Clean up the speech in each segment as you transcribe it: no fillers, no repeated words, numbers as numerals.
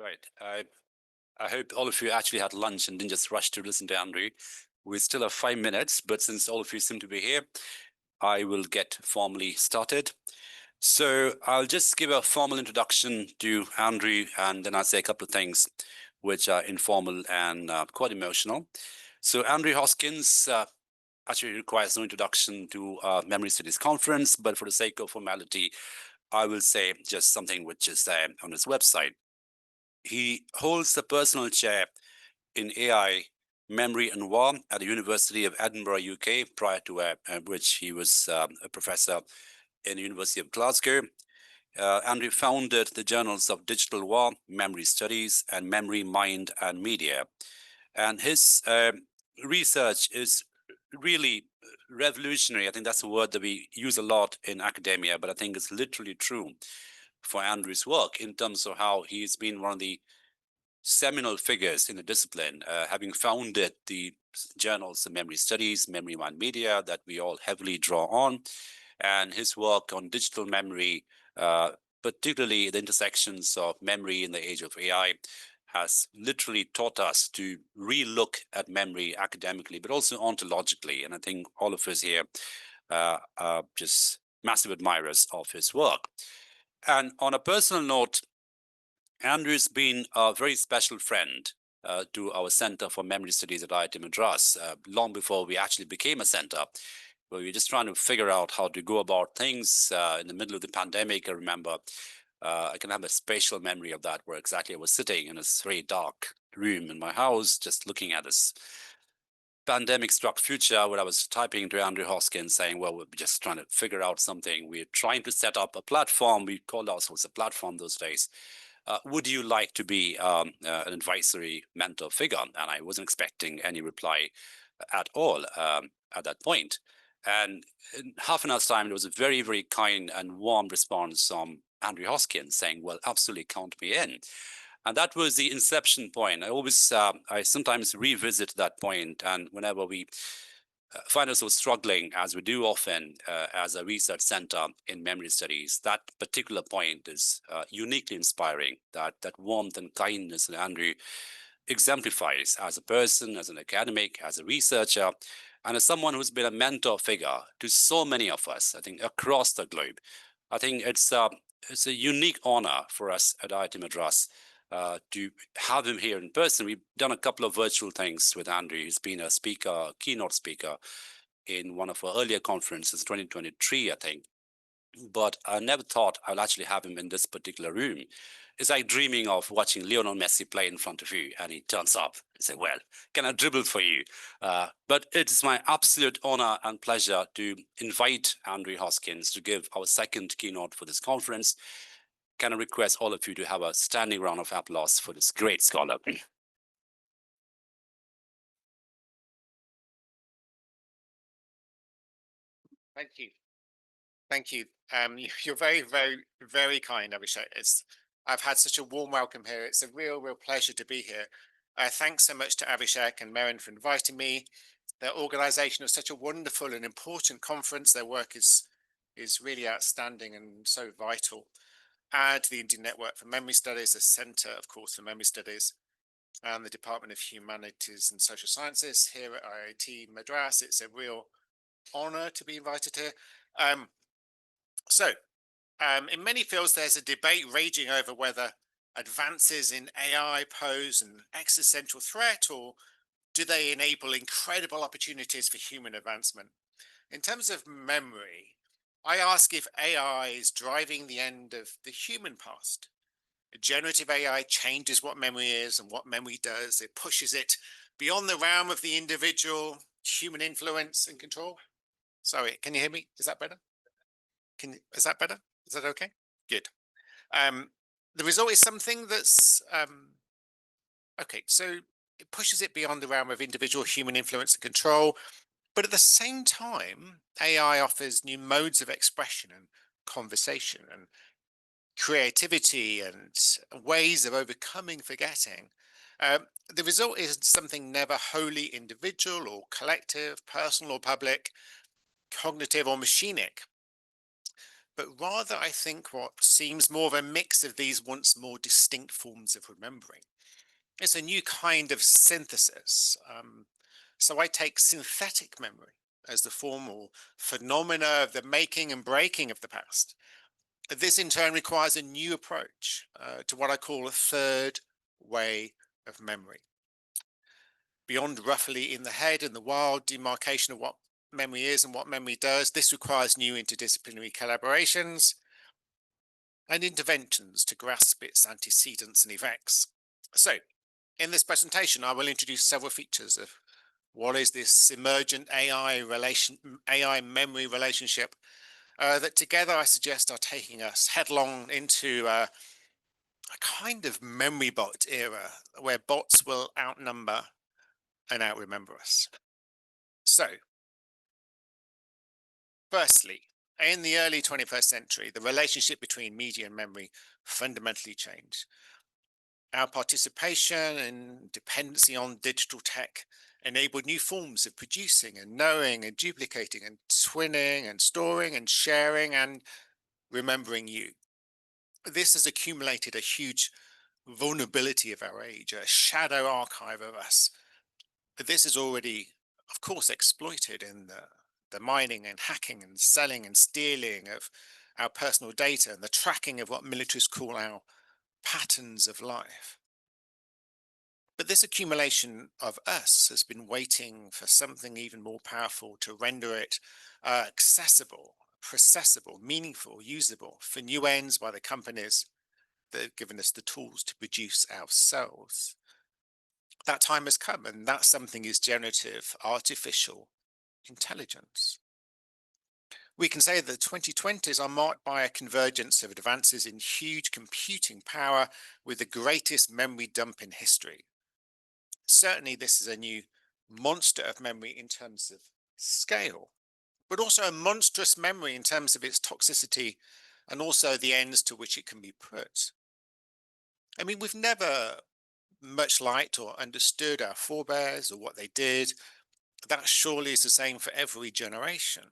Right. I hope all of you actually had lunch and didn't just rush to listen to Andrew. We still have 5 minutes, but since all of you seem to be here, I will get formally started. So I'll just give a formal introduction to Andrew, and then I'll say a couple of things which are informal and quite emotional. So Andrew Hoskins actually requires no introduction to Memory Studies Conference, but for the sake of formality, I will say just something which is there on his website. He holds the personal chair in AI, Memory and War at the University of Edinburgh, UK, prior to which he was a professor in the University of Glasgow. Andrew founded the journals of Digital War, Memory Studies, and Memory, Mind, and Media. And his research is really revolutionary. I think that's a word that we use a lot in academia, but I think it's literally true for Andrew's work in terms of how he's been one of the seminal figures in the discipline, having founded the journals of Memory Studies, Memory, Mind, Media that we all heavily draw on, and his work on digital memory, particularly the intersections of memory in the age of AI, has literally taught us to re-look at memory academically, but also ontologically. And I think all of us here are just massive admirers of his work. And on a personal note, Andrew's been a very special friend to our Center for Memory Studies at IIT Madras, long before we actually became a center. Where we were just trying to figure out how to go about things in the middle of the pandemic. I remember I can have a spatial memory of that, where exactly I was sitting in this very dark room in my house, just looking at this pandemic-struck future, where I was typing to Andrew Hoskins saying, well, we're just trying to figure out something. We're trying to set up a platform. We called ourselves a platform those days. Would you like to be an advisory mentor figure? And I wasn't expecting any reply at all at that point. And in half an hour's time, there was a very, very kind and warm response from Andrew Hoskins saying, well, absolutely count me in. And that was the inception point. I sometimes revisit that point, and whenever we find ourselves struggling, as we do often as a research center in memory studies, that particular point is uniquely inspiring. That warmth and kindness that Andrew exemplifies as a person, as an academic, as a researcher, and as someone who's been a mentor figure to so many of us, I think, across the globe. I think it's a unique honor for us at IIT Madras to have him here in person. We've done a couple of virtual things with Andrew. He's been a speaker, a keynote speaker in one of our earlier conferences, 2023, I think. But I never thought I'll actually have him in this particular room. It's like dreaming of watching Lionel Messi play in front of you, and he turns up and say, well, can I dribble for you? But it is my absolute honor and pleasure to invite Andrew Hoskins to give our second keynote for this conference. Can I request all of you to have a standing round of applause for this great scholar? Thank you. Thank you. You're very, very, very kind, Abhishek. I've had such a warm welcome here. It's a real pleasure to be here. Thanks so much to Abhishek and Merin for inviting me. Their organization of such a wonderful and important conference. Their work is really outstanding and so vital. And the Indian Network for Memory Studies, the Center, of course, for Memory Studies, and the Department of Humanities and Social Sciences here at IIT Madras. It's a real honor to be invited here. In many fields, there's a debate raging over whether advances in AI pose an existential threat, or do they enable incredible opportunities for human advancement? In terms of memory, I ask if AI is driving the end of the human past. Generative AI changes what memory is and what memory does. It pushes it beyond the realm of the individual, human influence and control. Sorry, can you hear me? Is that better? Is that better? Is that okay? Good. The result is something that's okay. So it pushes it beyond the realm of individual human influence and control. But at the same time, AI offers new modes of expression and conversation and creativity and ways of overcoming forgetting. The result is something never wholly individual or collective, personal or public, cognitive or machinic, but rather, I think, what seems more of a mix of these once more distinct forms of remembering. It's a new kind of synthesis. So I take synthetic memory as the form or phenomena of the making and breaking of the past. This in turn requires a new approach to what I call a third way of memory. Beyond roughly in the head and the wild demarcation of what memory is and what memory does, this requires new interdisciplinary collaborations and interventions to grasp its antecedents and effects. So, in this presentation, I will introduce several features of what is this emergent AI memory relationship that together I suggest are taking us headlong into a kind of memory bot era where bots will outnumber and outremember us. So, firstly, in the early 21st century, the relationship between media and memory fundamentally changed. Our participation and dependency on digital tech enabled new forms of producing and knowing and duplicating and twinning and storing and sharing and remembering you. This has accumulated a huge vulnerability of our age, a shadow archive of us. But this is already, of course, exploited in the mining and hacking and selling and stealing of our personal data and the tracking of what militaries call our patterns of life. But this accumulation of us has been waiting for something even more powerful to render it accessible, processable, meaningful, usable for new ends by the companies that have given us the tools to produce ourselves. That time has come, and that something is generative artificial intelligence. We can say that the 2020s are marked by a convergence of advances in huge computing power with the greatest memory dump in history. Certainly, this is a new monster of memory in terms of scale, but also a monstrous memory in terms of its toxicity and also the ends to which it can be put. I mean, we've never much liked or understood our forebears or what they did. That surely is the same for every generation.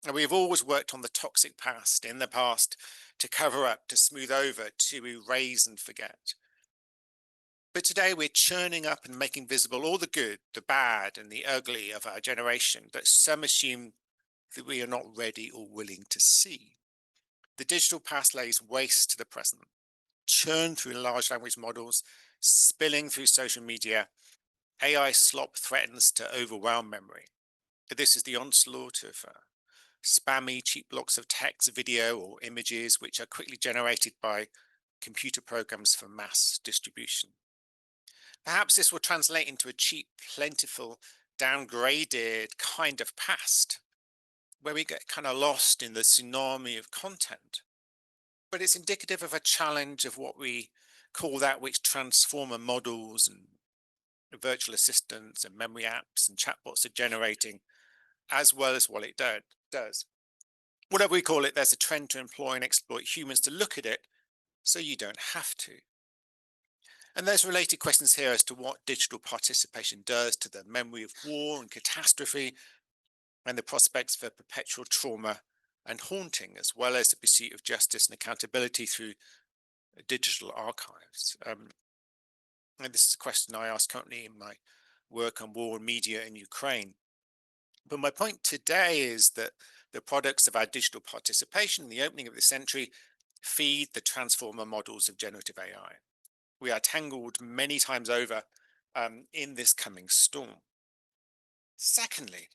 And we've always worked on the toxic past in the past to cover up, to smooth over, to erase and forget. But today we're churning up and making visible all the good, the bad, and the ugly of our generation that some assume that we are not ready or willing to see. The digital past lays waste to the present, churned through large language models, spilling through social media. AI slop threatens to overwhelm memory. This is the onslaught of spammy, cheap blocks of text, video, or images, which are quickly generated by computer programs for mass distribution. Perhaps this will translate into a cheap, plentiful, downgraded kind of past, where we get kind of lost in the tsunami of content. But it's indicative of a challenge of what we call that which transformer models and virtual assistants and memory apps and chatbots are generating, as well as what it does. Whatever we call it, there's a trend to employ and exploit humans to look at it so you don't have to. And there's related questions here as to what digital participation does to the memory of war and catastrophe and the prospects for perpetual trauma and haunting, as well as the pursuit of justice and accountability through digital archives. And this is a question I ask currently in my work on war and media in Ukraine. But my point today is that the products of our digital participation in the opening of the century feed the transformer models of generative AI. We are tangled many times over in this coming storm. Secondly,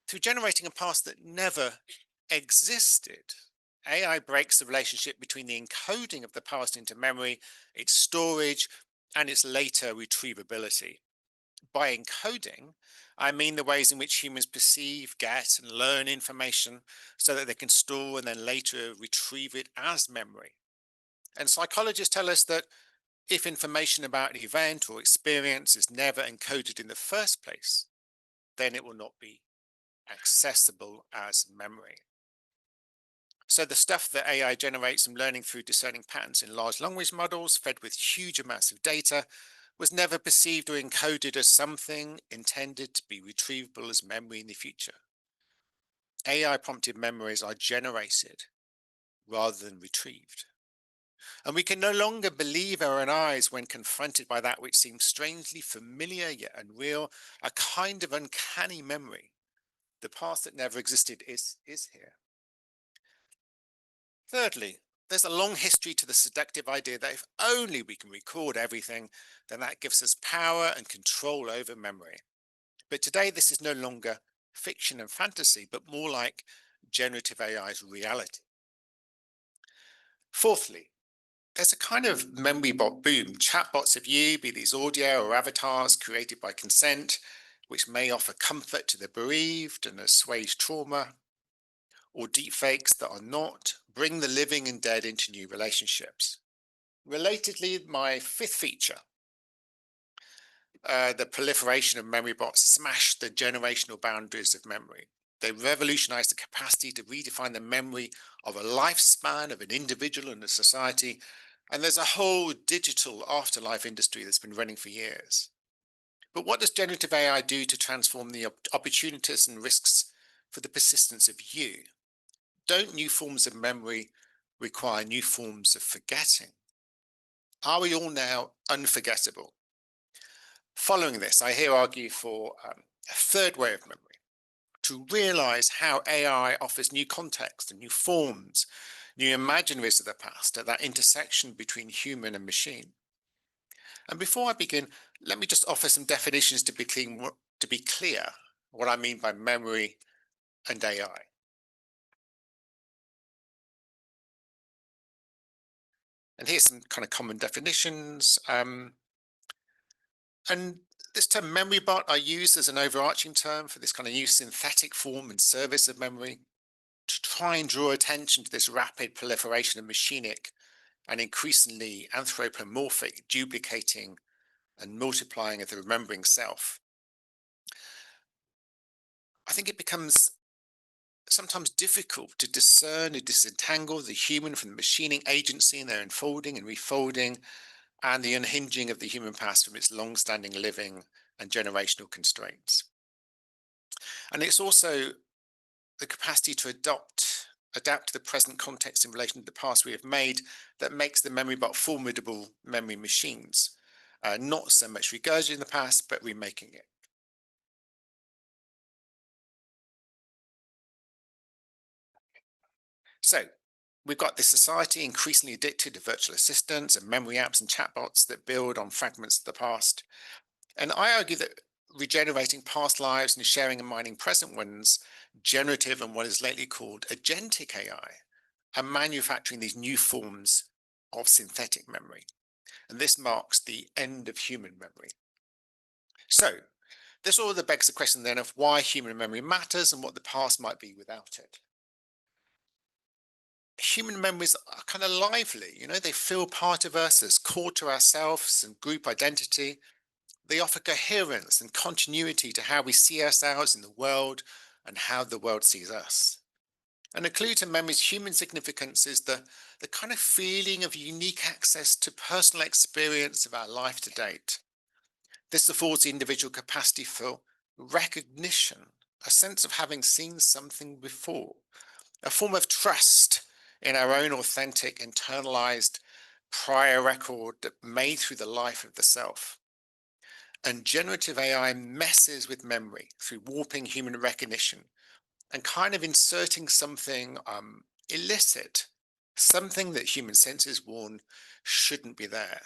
through generating a past that never existed, AI breaks the relationship between the encoding of the past into memory, its storage, and its later retrievability. By encoding, I mean the ways in which humans perceive, get, and learn information so that they can store and then later retrieve it as memory. And psychologists tell us that if information about an event or experience is never encoded in the first place, then it will not be accessible as memory. So the stuff that AI generates from learning through discerning patterns in large language models fed with huge amounts of data was never perceived or encoded as something intended to be retrievable as memory in the future. AI prompted memories are generated rather than retrieved. And we can no longer believe our own eyes when confronted by that which seems strangely familiar yet unreal, a kind of uncanny memory. The past that never existed is here. Thirdly, there's a long history to the seductive idea that if only we can record everything, then that gives us power and control over memory. But today, this is no longer fiction and fantasy, but more like generative AI's reality. Fourthly, there's a kind of memory bot boom. Chatbots of you, be these audio or avatars created by consent, which may offer comfort to the bereaved and assuage trauma, or deepfakes that are not, bring the living and dead into new relationships. Relatedly, my fifth feature, the proliferation of memory bots smashed the generational boundaries of memory. They revolutionized the capacity to redefine the memory of a lifespan of an individual and a society. And there's a whole digital afterlife industry that's been running for years. But what does generative AI do to transform the opportunities and risks for the persistence of you? Don't new forms of memory require new forms of forgetting? Are we all now unforgettable? Following this, I here argue for a third way of memory, to realize how AI offers new context and new forms, new imaginaries of the past at that intersection between human and machine. And before I begin, let me just offer some definitions to be clear what I mean by memory and AI. And here's some kind of common definitions. And this term memory bot I use as an overarching term for this kind of new synthetic form and service of memory to try and draw attention to this rapid proliferation of machinic and increasingly anthropomorphic duplicating and multiplying of the remembering self. I think it becomes sometimes difficult to discern and disentangle the human from the machining agency in their unfolding and refolding, and the unhinging of the human past from its long-standing living and generational constraints. And it's also the capacity to adapt to the present context in relation to the past we have made that makes the memory bot formidable memory machines. Not so much regurgitating the past, but remaking it. So we've got this society increasingly addicted to virtual assistants and memory apps and chatbots that build on fragments of the past. And I argue that regenerating past lives and sharing and mining present ones, generative and what is lately called agentic AI, are manufacturing these new forms of synthetic memory. And this marks the end of human memory. So this all begs the question then of why human memory matters and what the past might be without it. Human memories are kind of lively, they feel part of us, as core to ourselves and group identity. They offer coherence and continuity to how we see ourselves in the world and how the world sees us. And a clue to memory's human significance is the kind of feeling of unique access to personal experience of our life to date. This affords the individual capacity for recognition, a sense of having seen something before, a form of trust in our own authentic, internalized prior record that made through the life of the self. And generative AI messes with memory through warping human recognition and kind of inserting something illicit, something that human senses warn shouldn't be there,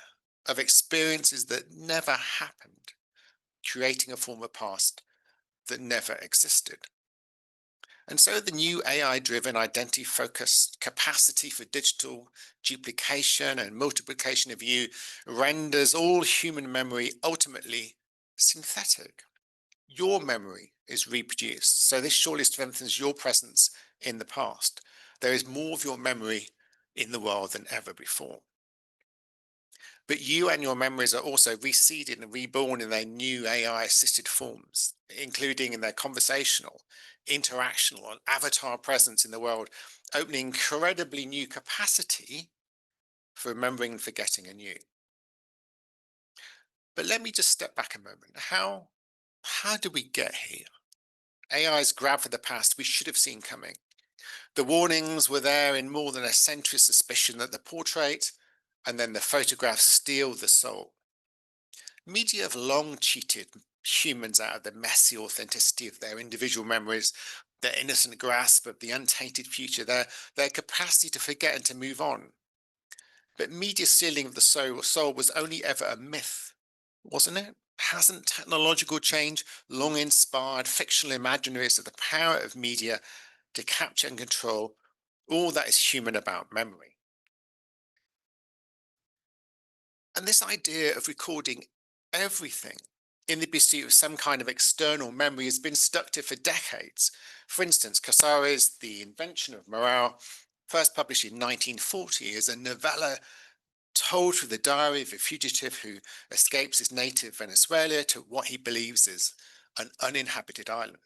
of experiences that never happened, creating a form of past that never existed. And so the new AI-driven identity-focused capacity for digital duplication and multiplication of you renders all human memory ultimately synthetic. Your memory is reproduced, so this surely strengthens your presence in the past. There is more of your memory in the world than ever before. But you and your memories are also reseeded and reborn in their new AI-assisted forms, including in their conversational, interactional, and avatar presence in the world, opening incredibly new capacity for remembering and forgetting anew. But let me just step back a moment. How do we get here? AI's grab for the past we should have seen coming. The warnings were there in more than a century's suspicion that the portrait and then the photographs steal the soul. Media have long cheated humans out of the messy authenticity of their individual memories, their innocent grasp of the untainted future, their capacity to forget and to move on. But media stealing of the soul was only ever a myth, wasn't it? Hasn't technological change long inspired fictional imaginaries of the power of media to capture and control all that is human about memory? And this idea of recording everything in the pursuit of some kind of external memory has been seductive for decades. For instance, Casares' The Invention of Morale, first published in 1940, is a novella told through the diary of a fugitive who escapes his native Venezuela to what he believes is an uninhabited island.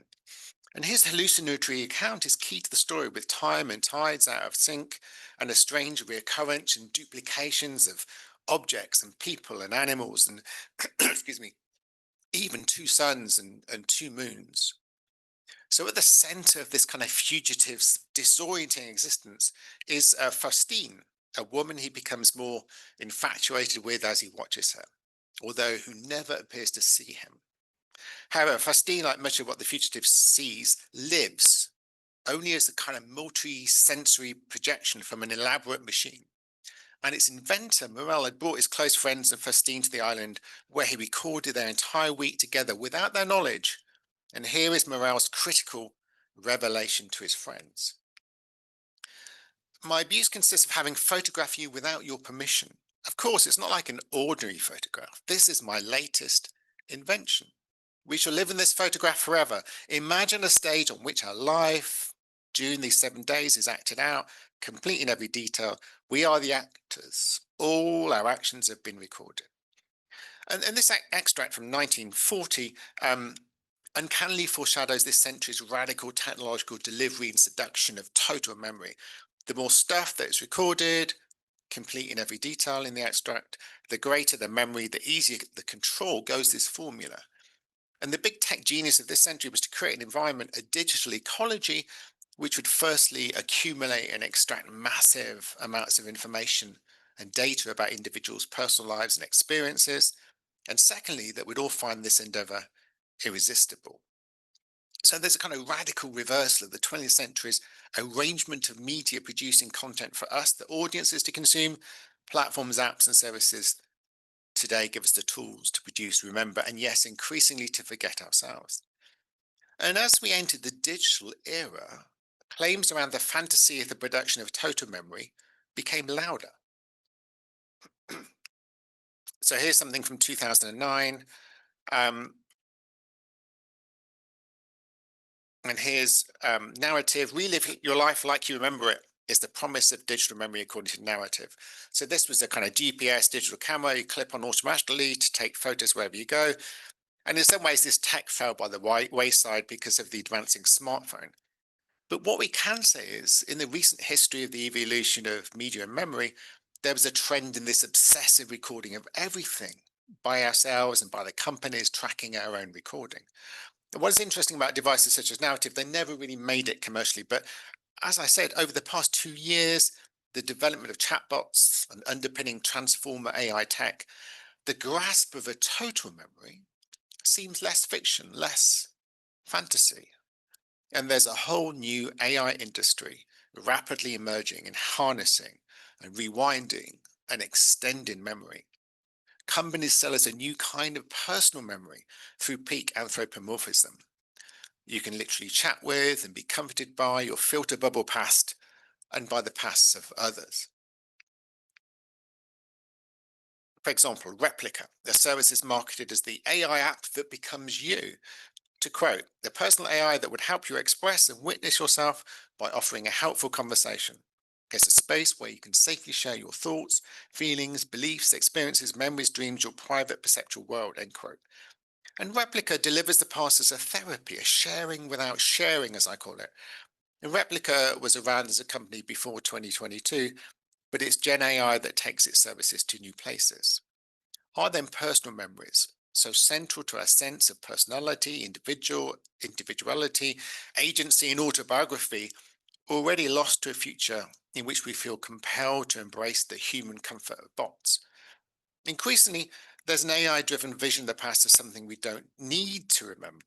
And his hallucinatory account is key to the story, with time and tides out of sync and a strange reoccurrence and duplications of objects and people and animals and excuse me, even two suns and two moons. So at the center of this kind of fugitive's disorienting existence is Faustine, a woman he becomes more infatuated with as he watches her, although who never appears to see him. However, Faustine, like much of what the fugitive sees, lives only as a kind of multi-sensory projection from an elaborate machine. And its inventor, Morel, had brought his close friends and Faustine to the island, where he recorded their entire week together without their knowledge. And here is Morel's critical revelation to his friends. My abuse consists of having photographed you without your permission. Of course, it's not like an ordinary photograph. This is my latest invention. We shall live in this photograph forever. Imagine a stage on which our life during these 7 days is acted out, complete in every detail. We are the actors. All our actions have been recorded. And this extract from 1940 uncannily foreshadows this century's radical technological delivery and seduction of total memory. The more stuff that is recorded, complete in every detail in the extract, the greater the memory, the easier the control, goes this formula. And the big tech genius of this century was to create an environment, a digital ecology, which would firstly accumulate and extract massive amounts of information and data about individuals' personal lives and experiences. And secondly, that we'd all find this endeavor irresistible. So there's a kind of radical reversal of the 20th century's arrangement of media producing content for us, the audiences to consume. Platforms, apps, and services today give us the tools to produce, remember, and yes, increasingly to forget ourselves. And as we entered the digital era, claims around the fantasy of the production of total memory became louder. So here's something from 2009. And here's narrative: relive your life like you remember it is the promise of digital memory according to narrative. So this was a kind of GPS digital camera you clip on automatically to take photos wherever you go. And in some ways, this tech fell by the wayside because of the advancing smartphone. But what we can say is, in the recent history of the evolution of media and memory, there was a trend in this obsessive recording of everything by ourselves and by the companies tracking our own recording. What is interesting about devices such as narrative, they never really made it commercially. But as I said, over the past 2 years, the development of chatbots and underpinning transformer AI tech, the grasp of a total memory seems less fiction, less fantasy. And there's a whole new AI industry rapidly emerging in harnessing and rewinding and extending memory. Companies sell us a new kind of personal memory through peak anthropomorphism. You can literally chat with and be comforted by your filter bubble past and by the pasts of others. For example, Replica, the service is marketed as the AI app that becomes you. To quote, the personal AI that would help you express and witness yourself by offering a helpful conversation. It's a space where you can safely share your thoughts, feelings, beliefs, experiences, memories, dreams, your private perceptual world, end quote. And Replica delivers the past as a therapy, a sharing without sharing, as I call it. And Replica was around as a company before 2022, but it's Gen AI that takes its services to new places. Are then personal memories, so central to our sense of personality, individuality, agency, and autobiography, already lost to a future in which we feel compelled to embrace the human comfort of bots. Increasingly, there's an AI-driven vision of the past as something we don't need to remember.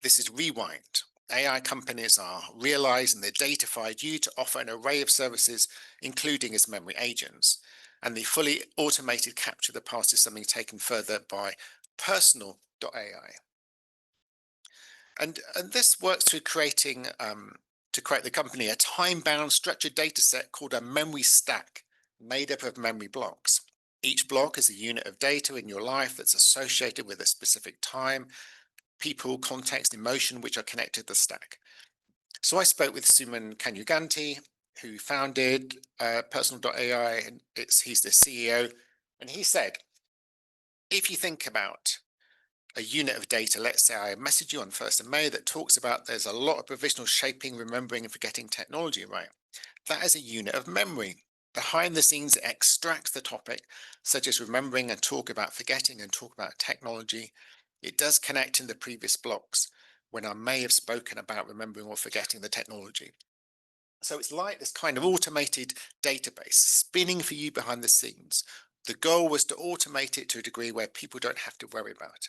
This is rewind. AI companies are realizing they datafied you to offer an array of services, including as memory agents. And the fully automated capture of the past is something taken further by personal.ai. And this works through creating, to create the company, a time-bound structured data set called a memory stack made up of memory blocks. Each block is a unit of data in your life that's associated with a specific time, people, context, emotion, which are connected to the stack. So I spoke with Suman Kanyuganti, who founded Personal.ai, and he's the CEO, and he said, if you think about a unit of data, let's say I message you on 1st of May that talks about there's a lot of provisional shaping, remembering, and forgetting technology, right? That is a unit of memory. Behind the scenes, it extracts the topic, such as remembering and talk about forgetting and talk about technology. It does connect in the previous blocks when I may have spoken about remembering or forgetting the technology. So it's like this kind of automated database spinning for you behind the scenes. The goal was to automate it to a degree where people don't have to worry about it.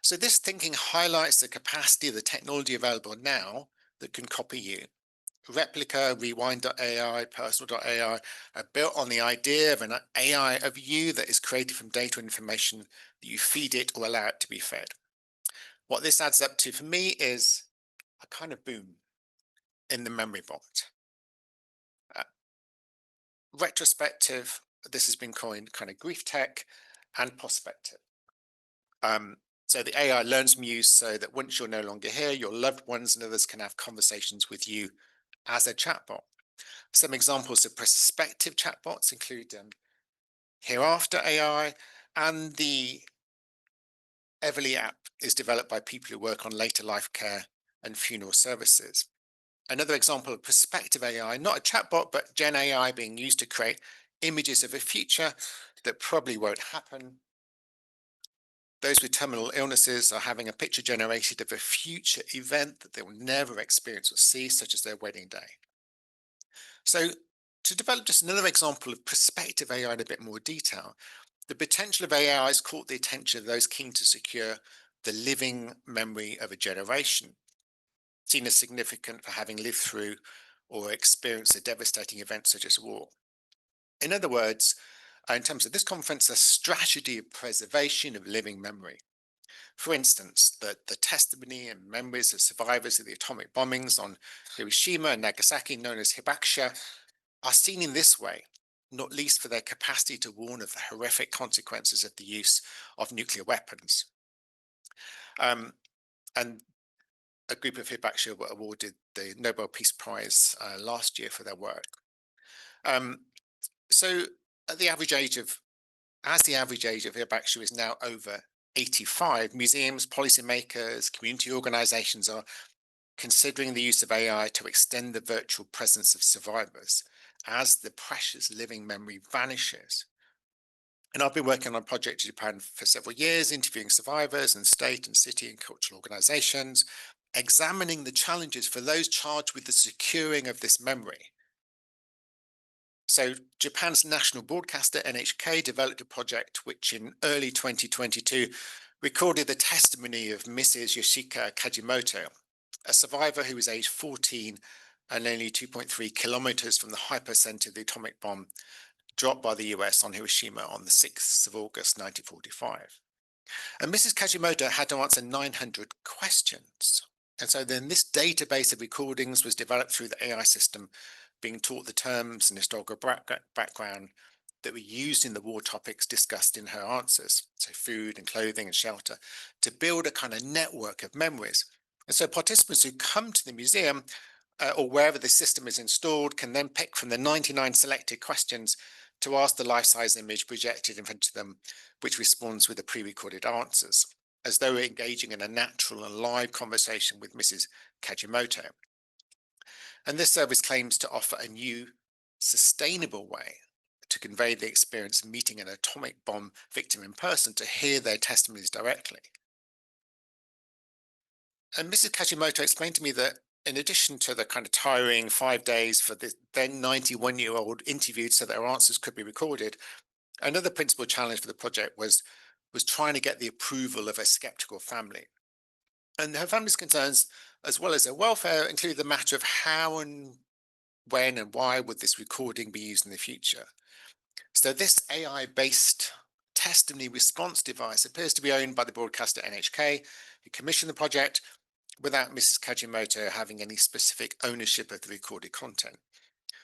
So this thinking highlights the capacity of the technology available now that can copy you. Replica, Rewind.ai, Personal.ai are built on the idea of an AI of you that is created from data and information that you feed it or allow it to be fed. What this adds up to for me is a kind of boom in the memory bot. Retrospective, this has been coined kind of grief tech, and prospective. So the AI learns from you so that once you're no longer here, your loved ones and others can have conversations with you as a chatbot. Some examples of prospective chatbots include Hereafter AI, and the Everly app is developed by people who work on later life care and funeral services. Another example of prospective AI, not a chatbot, but Gen AI being used to create images of a future that probably won't happen. Those with terminal illnesses are having a picture generated of a future event that they will never experience or see, such as their wedding day. So to develop just another example of prospective AI in a bit more detail, the potential of AI has caught the attention of those keen to secure the living memory of a generation, seen as significant for having lived through or experienced a devastating event such as war. In other words, in terms of this conference, a strategy of preservation of living memory. For instance, the testimony and memories of survivors of the atomic bombings on Hiroshima and Nagasaki, known as hibakusha, are seen in this way, not least for their capacity to warn of the horrific consequences of the use of nuclear weapons. And a group of hibakusha were awarded the Nobel Peace Prize last year for their work. So at the average age of, as the average age of hibakusha is now over 85, museums, policymakers, community organizations are considering the use of AI to extend the virtual presence of survivors as the precious living memory vanishes. And I've been working on a project in Japan for several years, interviewing survivors and state and city and cultural organizations, examining the challenges for those charged with the securing of this memory. So Japan's national broadcaster NHK developed a project which in early 2022 recorded the testimony of Mrs. Yoshika Kajimoto, a survivor who was aged 14 and only 2.3 kilometers from the hypocenter of the atomic bomb dropped by the US on Hiroshima on the 6th of August 1945. And Mrs. Kajimoto had to answer 900 questions. And so then this database of recordings was developed through the AI system, being taught the terms and historical background that were used in the war topics discussed in her answers, so food and clothing and shelter, to build a kind of network of memories. And so participants who come to the museum or wherever the system is installed can then pick from the 99 selected questions to ask the life-size image projected in front of them, which responds with the pre-recorded answers, as though engaging in a natural and live conversation with Mrs. Kajimoto. And this service claims to offer a new, sustainable way to convey the experience of meeting an atomic bomb victim in person to hear their testimonies directly. And Mrs. Kajimoto explained to me that in addition to the kind of tiring 5 days for the then 91-year-old interviewed so that her answers could be recorded, another principal challenge for the project was trying to get the approval of a skeptical family. And her family's concerns, as well as their welfare, include the matter of how and when and why would this recording be used in the future. So this AI-based testimony response device appears to be owned by the broadcaster NHK, who commissioned the project without Mrs. Kajimoto having any specific ownership of the recorded content.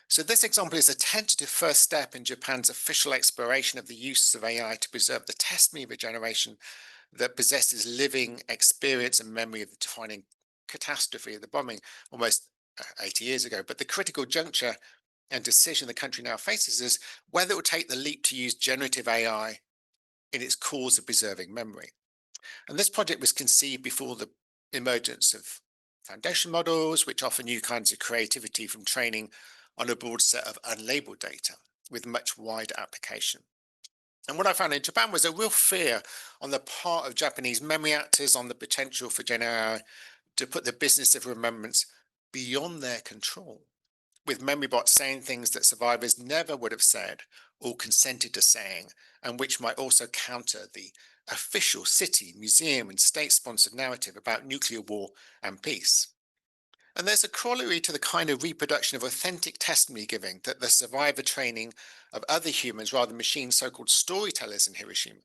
So this example is a tentative first step in Japan's official exploration of the use of AI to preserve the testimony of a generation that possesses living experience and memory of the defining catastrophe of the bombing almost 80 years ago. But the critical juncture and decision the country now faces is whether it will take the leap to use generative AI in its cause of preserving memory. And this project was conceived before the emergence of foundation models, which offer new kinds of creativity from training on a broad set of unlabeled data with much wider application. And what I found in Japan was a real fear on the part of Japanese memory actors on the potential for Gen AI to put the business of remembrance beyond their control, with memory bots saying things that survivors never would have said or consented to saying, and which might also counter the official city, museum, and state-sponsored narrative about nuclear war and peace. And there's a corollary to the kind of reproduction of authentic testimony giving that the survivor training of other humans rather than machines, so-called storytellers in Hiroshima.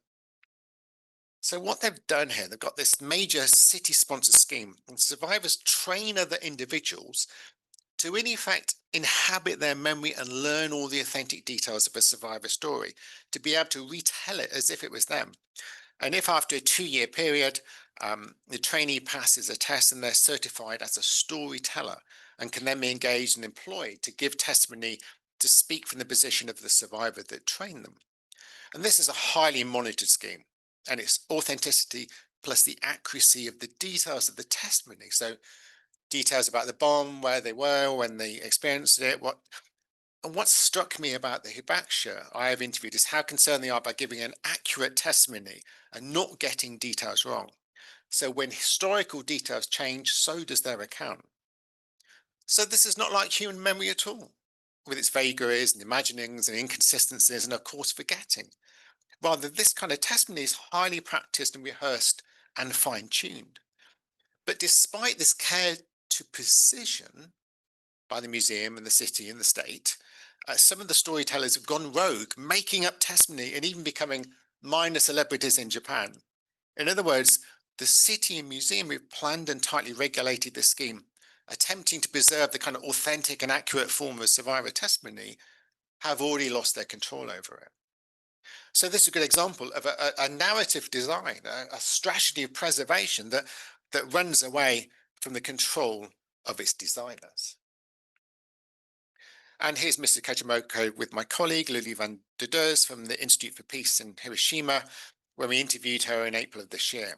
So what they've done here, they've got this major city-sponsored scheme, and survivors train other individuals to in effect inhabit their memory and learn all the authentic details of a survivor story, to be able to retell it as if it was them. And if after a 2-year period, the trainee passes a test and they're certified as a storyteller and can then be engaged and employed to give testimony to speak from the position of the survivor that trained them. And this is a highly monitored scheme, and it's authenticity plus the accuracy of the details of the testimony. So details about the bomb, where they were, when they experienced it, what struck me about the Hibakusha I have interviewed is how concerned they are by giving an accurate testimony and not getting details wrong. So when historical details change, so does their account. So this is not like human memory at all, with its vagaries and imaginings and inconsistencies and of course forgetting. Rather, this kind of testimony is highly practiced and rehearsed and fine-tuned. But despite this care to precision by the museum and the city and the state, some of the storytellers have gone rogue, making up testimony and even becoming minor celebrities in Japan. In other words, the city and museum have planned and tightly regulated this scheme, attempting to preserve the kind of authentic and accurate form of survivor testimony, have already lost their control over it. So this is a good example of a narrative design, a strategy of preservation that runs away from the control of its designers. And here's Mr. Kajimoto with my colleague, Lily van der Deurs from the Institute for Peace in Hiroshima, when we interviewed her in April of this year.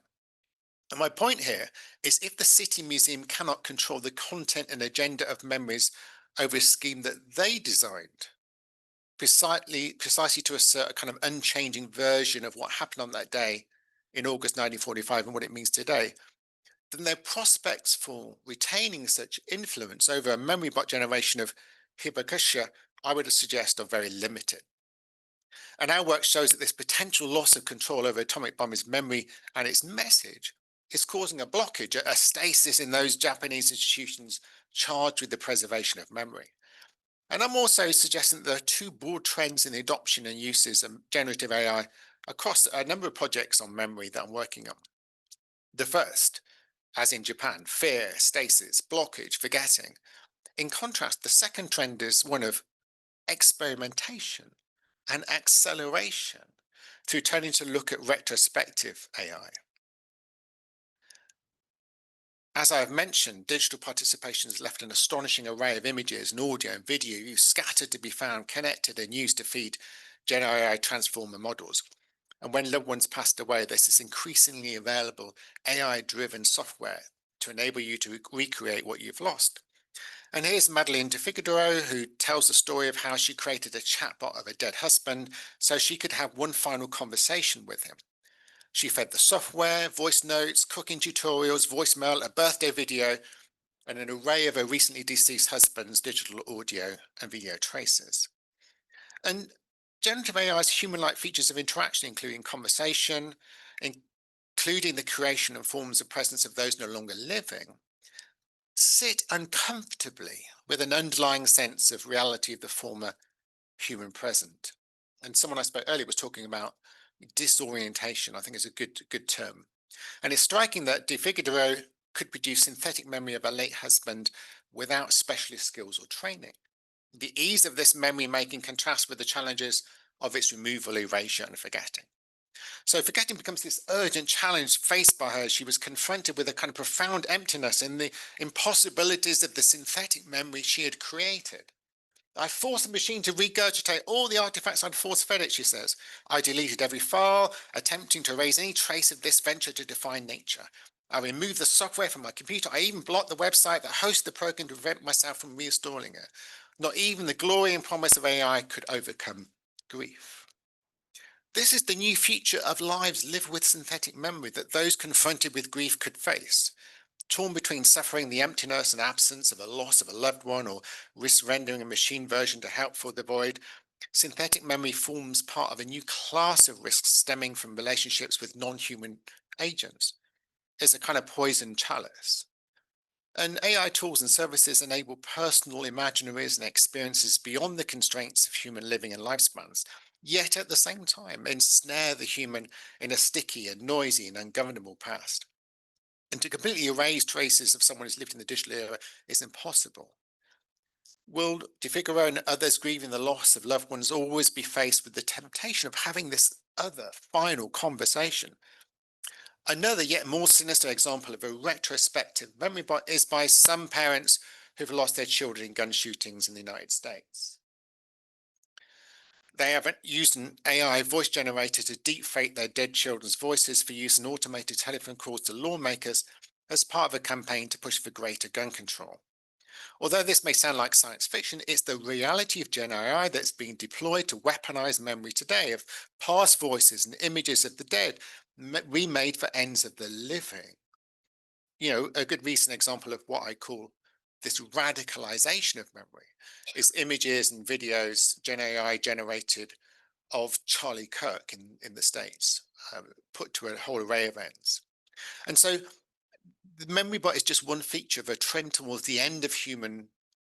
And my point here is if the City Museum cannot control the content and agenda of memories over a scheme that they designed, precisely to assert a kind of unchanging version of what happened on that day in August 1945 and what it means today, then their prospects for retaining such influence over a memory bot generation of Hibakusha, I would suggest, are very limited. And our work shows that this potential loss of control over atomic bomb's memory and its message is causing a blockage, a stasis in those Japanese institutions charged with the preservation of memory. And I'm also suggesting that there are two broad trends in the adoption and uses of generative AI across a number of projects on memory that I'm working on. The first, as in Japan, fear, stasis, blockage, forgetting. In contrast, the second trend is one of experimentation and acceleration through turning to look at retrospective AI. As I have mentioned, digital participation has left an astonishing array of images and audio and video scattered to be found, connected and used to feed Gen AI transformer models. And when loved ones passed away, there's this increasingly available AI-driven software to enable you to recreate what you've lost. And here's Madeleine de Figueroa, who tells the story of how she created a chatbot of a dead husband so she could have one final conversation with him. She fed the software, voice notes, cooking tutorials, voicemail, a birthday video, and an array of her recently deceased husband's digital audio and video traces. And generative AI's human-like features of interaction, including conversation, including the creation and forms of presence of those no longer living, sit uncomfortably with an underlying sense of reality of the former human present. And someone I spoke earlier was talking about disorientation, I think is a good term. And it's striking that De Figueroa could produce synthetic memory of a late husband without specialist skills or training. The ease of this memory making contrasts with the challenges of its removal, erasure, and forgetting. So forgetting becomes this urgent challenge faced by her. She was confronted with a kind of profound emptiness in the impossibilities of the synthetic memory she had created. I forced the machine to regurgitate all the artifacts I'd force-fed it, she says. I deleted every file, attempting to erase any trace of this venture to define nature. I removed the software from my computer. I even blocked the website that hosts the program to prevent myself from reinstalling it. Not even the glory and promise of AI could overcome grief. This is the new future of lives lived with synthetic memory that those confronted with grief could face. Torn between suffering the emptiness and absence of a loss of a loved one or risk rendering a machine version to help fill the void, synthetic memory forms part of a new class of risks stemming from relationships with non-human agents. It's a kind of poison chalice. And AI tools and services enable personal imaginaries and experiences beyond the constraints of human living and lifespans, yet at the same time ensnare the human in a sticky and noisy and ungovernable past. And to completely erase traces of someone who's lived in the digital era is impossible. Will De Figueroa and others grieving the loss of loved ones always be faced with the temptation of having this other final conversation? Another yet more sinister example of a retrospective memory bot is by some parents who've lost their children in gun shootings in the United States. They have used an AI voice generator to deepfake their dead children's voices for use in automated telephone calls to lawmakers as part of a campaign to push for greater gun control. Although this may sound like science fiction, it's the reality of Gen AI that's being deployed to weaponize memory today of past voices and images of the dead, remade for ends of the living. You know, a good recent example of what I call this radicalization of memory is images and videos Gen AI generated of Charlie Kirk in the States, put to a whole array of ends. And so the memory bot is just one feature of a trend towards the end of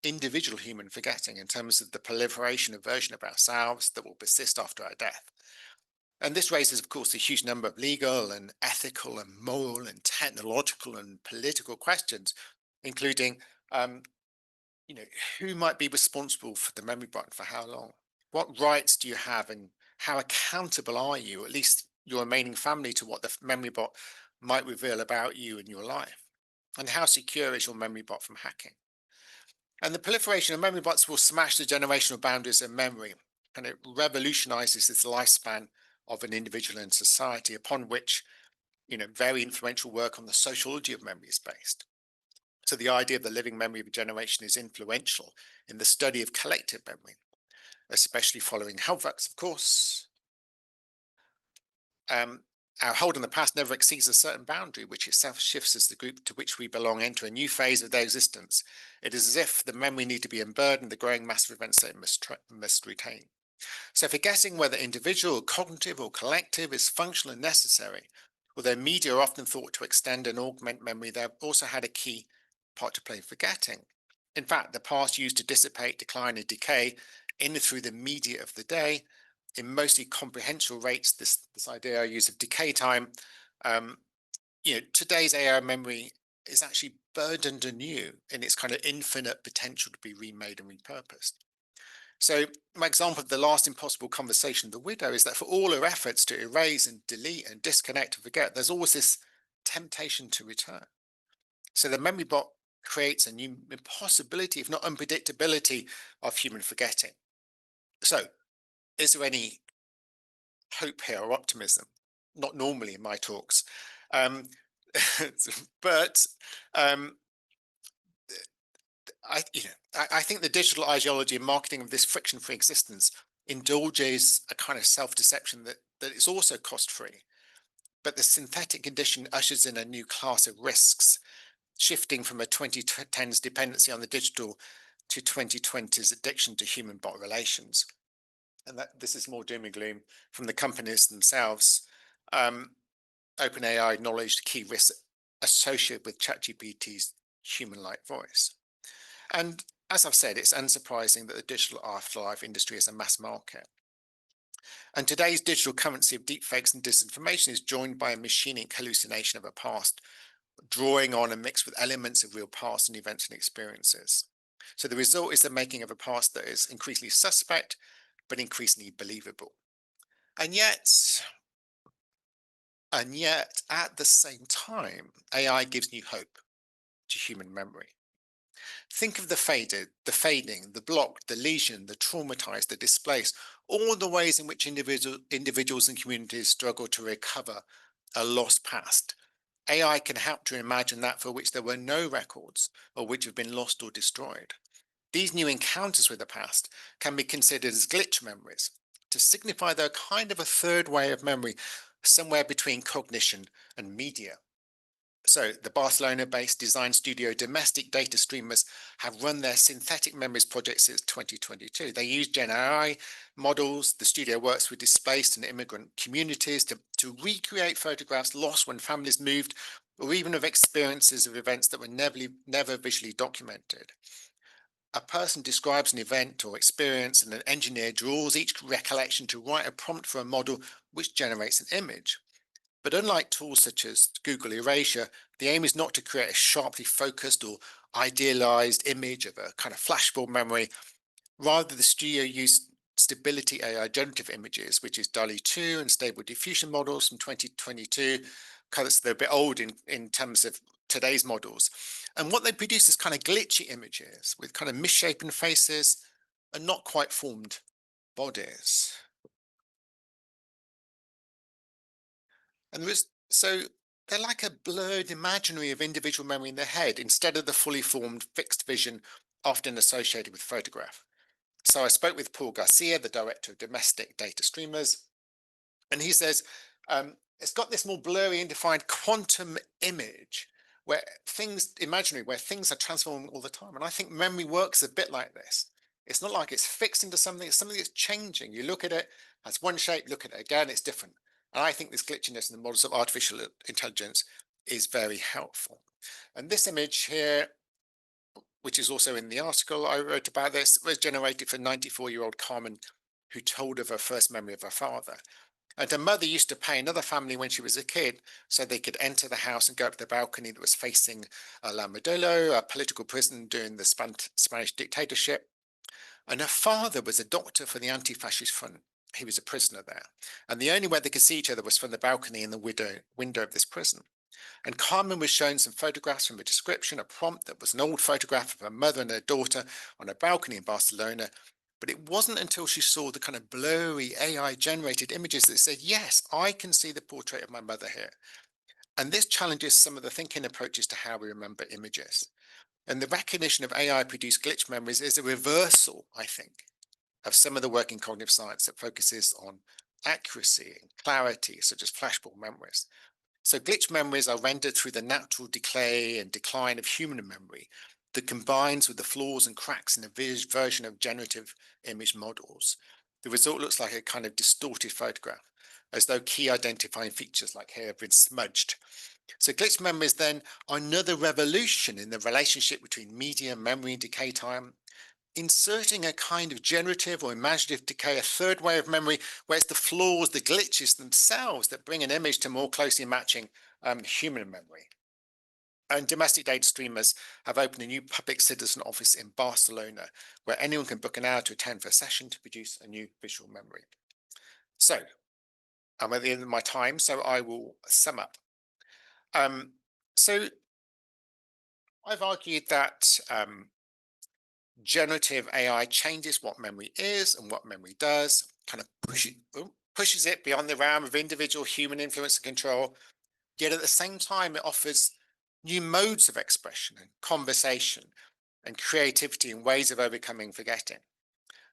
individual human forgetting in terms of the proliferation of version of ourselves that will persist after our death. And this raises, of course, a huge number of legal and ethical and moral and technological and political questions, including, you know, who might be responsible for the memory bot and for how long? What rights do you have and how accountable are you, at least your remaining family, to what the memory bot might reveal about you and your life? And how secure is your memory bot from hacking? And the proliferation of memory bots will smash the generational boundaries of memory, and it revolutionizes this lifespan of an individual in society, upon which, you know, very influential work on the sociology of memory is based. So the idea of the living memory of a generation is influential in the study of collective memory, especially following Halifax, of course. Our hold on the past never exceeds a certain boundary, which itself shifts as the group to which we belong enter a new phase of their existence. It is as if the memory need to be unburdened the growing mass of events that it must retain. So forgetting whether individual, cognitive, or collective is functional and necessary, although media are often thought to extend and augment memory, they have also had a key part to play in forgetting. In fact, the past used to dissipate, decline, and decay in and through the media of the day in mostly comprehensible rates. This idea I use of decay time, you know, today's AI memory is actually burdened anew in its kind of infinite potential to be remade and repurposed. So my example of the last impossible conversation of the widow is that for all her efforts to erase and delete and disconnect and forget, there's always this temptation to return. So the memory bot creates a new impossibility, if not unpredictability, of human forgetting. So is there any hope here or optimism? Not normally in my talks. But I think the digital ideology and marketing of this friction-free existence indulges a kind of self-deception that it's also cost-free. But the synthetic condition ushers in a new class of risks, shifting from a 2010s dependency on the digital to 2020s addiction to human bot relations. And that this is more doom and gloom from the companies themselves. OpenAI acknowledged key risks associated with ChatGPT's human-like voice. And as I've said, it's unsurprising that the digital afterlife industry is a mass market. And today's digital currency of deepfakes and disinformation is joined by a machinic hallucination of a past, drawing on and mixed with elements of real past and events and experiences. So the result is the making of a past that is increasingly suspect, but increasingly believable. And yet, at the same time, AI gives new hope to human memory. Think of the faded, the fading, the blocked, the lesioned, the traumatized, the displaced, all the ways in which individuals and communities struggle to recover a lost past. AI can help to imagine that for which there were no records or which have been lost or destroyed. These new encounters with the past can be considered as glitch memories to signify they're kind of a third way of memory, somewhere between cognition and media. So the Barcelona-based design studio Domestic Data Streamers have run their synthetic memories project since 2022. They use Gen AI models. The studio works with displaced and immigrant communities to recreate photographs lost when families moved, or even of experiences of events that were never visually documented. A person describes an event or experience, and an engineer draws each recollection to write a prompt for a model which generates an image. But unlike tools such as Google Erasure, the aim is not to create a sharply focused or idealized image of a kind of flashbulb memory. Rather, the studio used Stability AI generative images, which is DALL-E 2 and Stable Diffusion models from 2022. Because they're a bit old in terms of today's models. And what they produce is kind of glitchy images with kind of misshapen faces and not quite formed bodies. And so they're like a blurred imaginary of individual memory in the head instead of the fully formed fixed vision often associated with photograph. So I spoke with Paul Garcia, the director of Domestic Data Streamers, and he says it's got this more blurry and defined quantum image where things imaginary, where things are transforming all the time. And I think memory works a bit like this. It's not like it's fixed into something, it's something that's changing. You look at it, has one shape, look at it again, it's different. And I think this glitchiness in the models of artificial intelligence is very helpful. And this image here, which is also in the article I wrote about this, was generated for 94-year-old Carmen, who told of her first memory of her father. And her mother used to pay another family when she was a kid so they could enter the house and go up to the balcony that was facing La Modelo, a political prison during the Spanish dictatorship. And her father was a doctor for the anti-fascist front. He was a prisoner there. And the only way they could see each other was from the balcony in the window of this prison. And Carmen was shown some photographs from a description, a prompt that was an old photograph of her mother and her daughter on a balcony in Barcelona. But it wasn't until she saw the kind of blurry AI generated images that said, yes, I can see the portrait of my mother here. And this challenges some of the thinking approaches to how we remember images. And the recognition of AI produced glitch memories is a reversal, I think, of some of the work in cognitive science that focuses on accuracy and clarity, such as flashbulb memories. So glitch memories are rendered through the natural decay and decline of human memory that combines with the flaws and cracks in the version of generative image models. The result looks like a kind of distorted photograph, as though key identifying features like hair have been smudged. So glitch memories then are another revolution in the relationship between media, memory, and decay time, inserting a kind of generative or imaginative decay, a third way of memory, where it's the flaws, the glitches themselves that bring an image to more closely matching human memory. And Domestic Data Streamers have opened a new public citizen office in Barcelona, where anyone can book an hour to attend for a session to produce a new visual memory. So I'm at the end of my time, so I will sum up. So I've argued that generative AI changes what memory is and what memory does, kind of pushes it beyond the realm of individual human influence and control. Yet at the same time, it offers new modes of expression and conversation and creativity in ways of overcoming forgetting.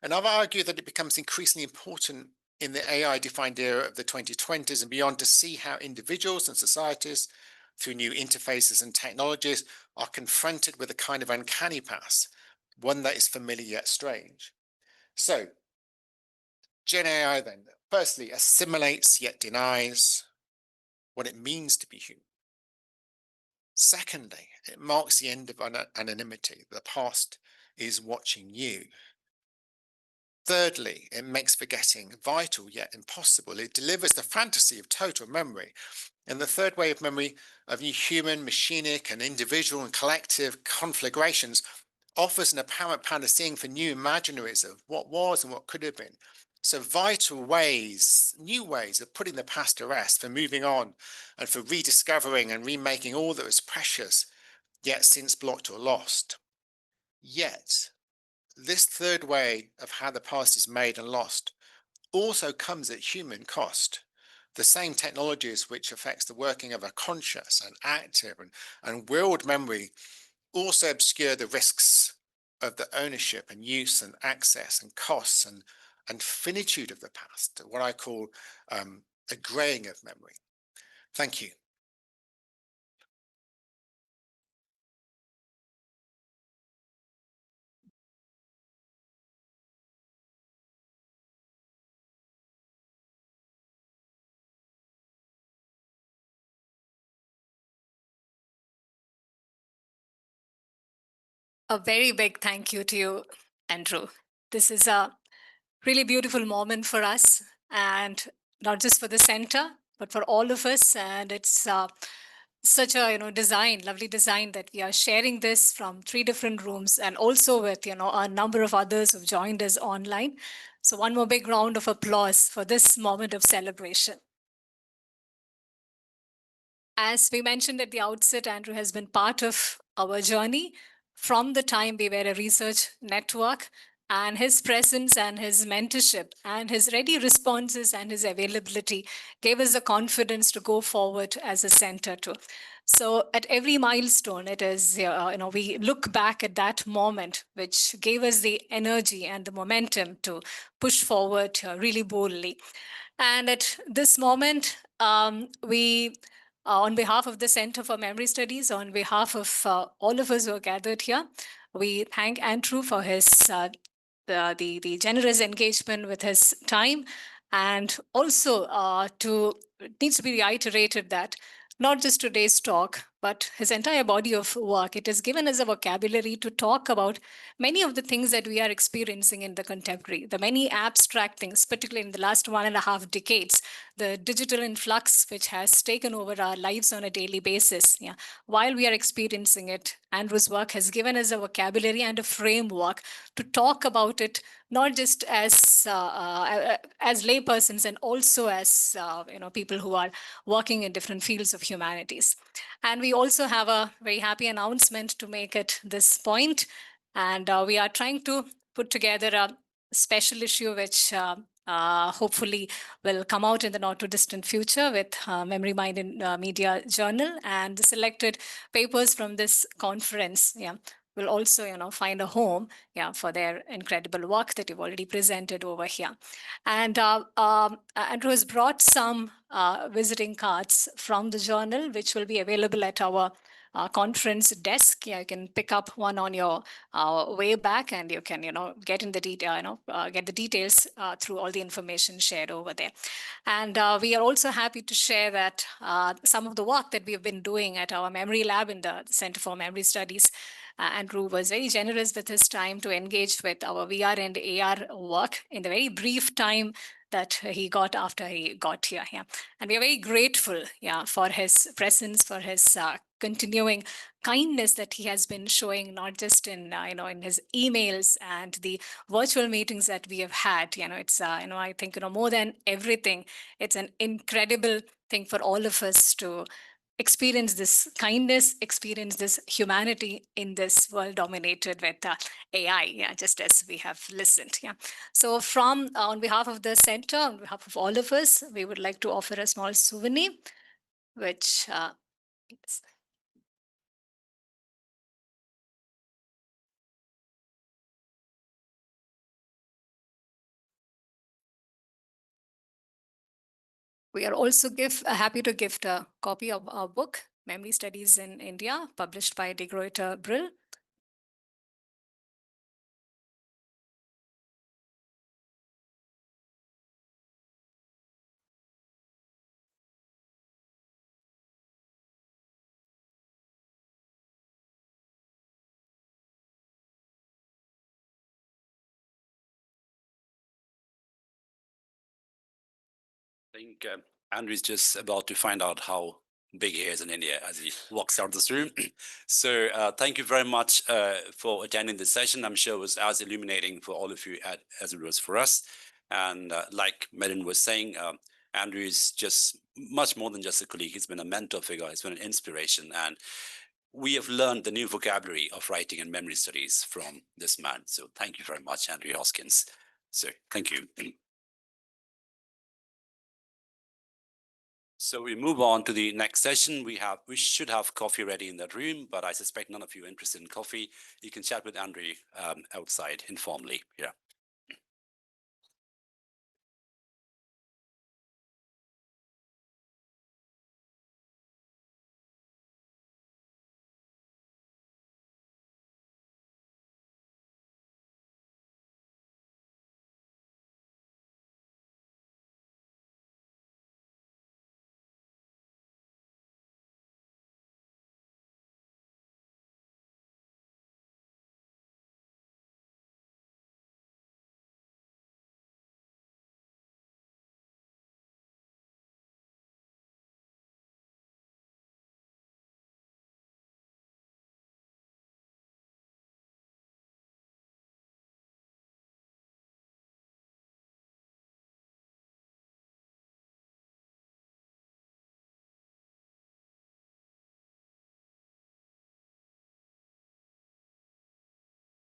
And I've argued that it becomes increasingly important in the AI-defined era of the 2020s and beyond to see how individuals and societies, through new interfaces and technologies, are confronted with a kind of uncanny past, one that is familiar yet strange. So, Gen AI then, firstly, assimilates yet denies what it means to be human. Secondly, it marks the end of anonymity. The past is watching you. Thirdly, it makes forgetting vital yet impossible. It delivers the fantasy of total memory. And the third way of memory of human, machinic, and individual and collective conflagrations offers an apparent panacea for new imaginaries of what was and what could have been. So vital ways, new ways of putting the past to rest, for moving on, and for rediscovering and remaking all that was precious, yet since blocked or lost. Yet, this third way of how the past is made and lost also comes at human cost. The same technologies which affects the working of a conscious and active and willed memory also obscure the risks of the ownership and use and access and costs and finitude of the past, what I call a graying of memory. Thank you. A very big thank you to you, Andrew. This is a really beautiful moment for us, and not just for the center, but for all of us. And it's such a design, lovely design, that we are sharing this from 3 different rooms, and also with a number of others who've joined us online. So one more big round of applause for this moment of celebration. As we mentioned at the outset, Andrew has been part of our journey from the time we were a research network, and his presence and his mentorship and his ready responses and his availability gave us the confidence to go forward as a center too. So at every milestone, it is, we look back at that moment, which gave us the energy and the momentum to push forward really boldly. And at this moment, we on behalf of the Center for Memory Studies, on behalf of all of us who are gathered here, we thank Andrew for his the generous engagement with his time, and also it needs to be reiterated that not just today's talk, but his entire body of work, it has given us a vocabulary to talk about many of the things that we are experiencing in the contemporary, the many abstract things, particularly in the last 1.5 decades, the digital influx which has taken over our lives on a daily basis. Yeah. While we are experiencing it, Andrew's work has given us a vocabulary and a framework to talk about it, not just as laypersons, and also as people who are working in different fields of humanities. And we also have a very happy announcement to make at this point. And we are trying to put together a special issue which hopefully will come out in the not too distant future with Memory Mind in Media Journal, and the selected papers from this conference will also find a home for their incredible work that you've already presented over here. And Andrew has brought some visiting cards from the journal, which will be available at our conference desk. You can pick up one on your way back, and you can get in the detail, get the details through all the information shared over there. And we are also happy to share that some of the work that we have been doing at our memory lab in the Center for Memory Studies, Andrew was very generous with his time to engage with our VR and AR work in the very brief time that he got after he got here. And we are very grateful for his presence, for his continuing kindness that he has been showing, not just in in his emails and the virtual meetings that we have had. It's I think more than everything, it's an incredible thing for all of us to experience this kindness, experience this humanity in this world dominated with AI, just as we have listened. So from on behalf of the center, on behalf of all of us, we would like to offer a small souvenir, which We are also happy to gift a copy of our book, Memory Studies in India, published by De Gruyter Brill. I think Andrew's just about to find out how big he is in India as he walks out of this room. So thank you very much for attending this session. I'm sure it was as illuminating for all of you as it was for us. And like Merin was saying, Andrew is just much more than just a colleague. He's been a mentor figure. He's been an inspiration. And we have learned the new vocabulary of writing and memory studies from this man. So thank you very much, Andrew Hoskins. So thank you. So we move on to the next session. We should have coffee ready in that room, but I suspect none of you are interested in coffee. You can chat with Andrew outside informally. Yeah.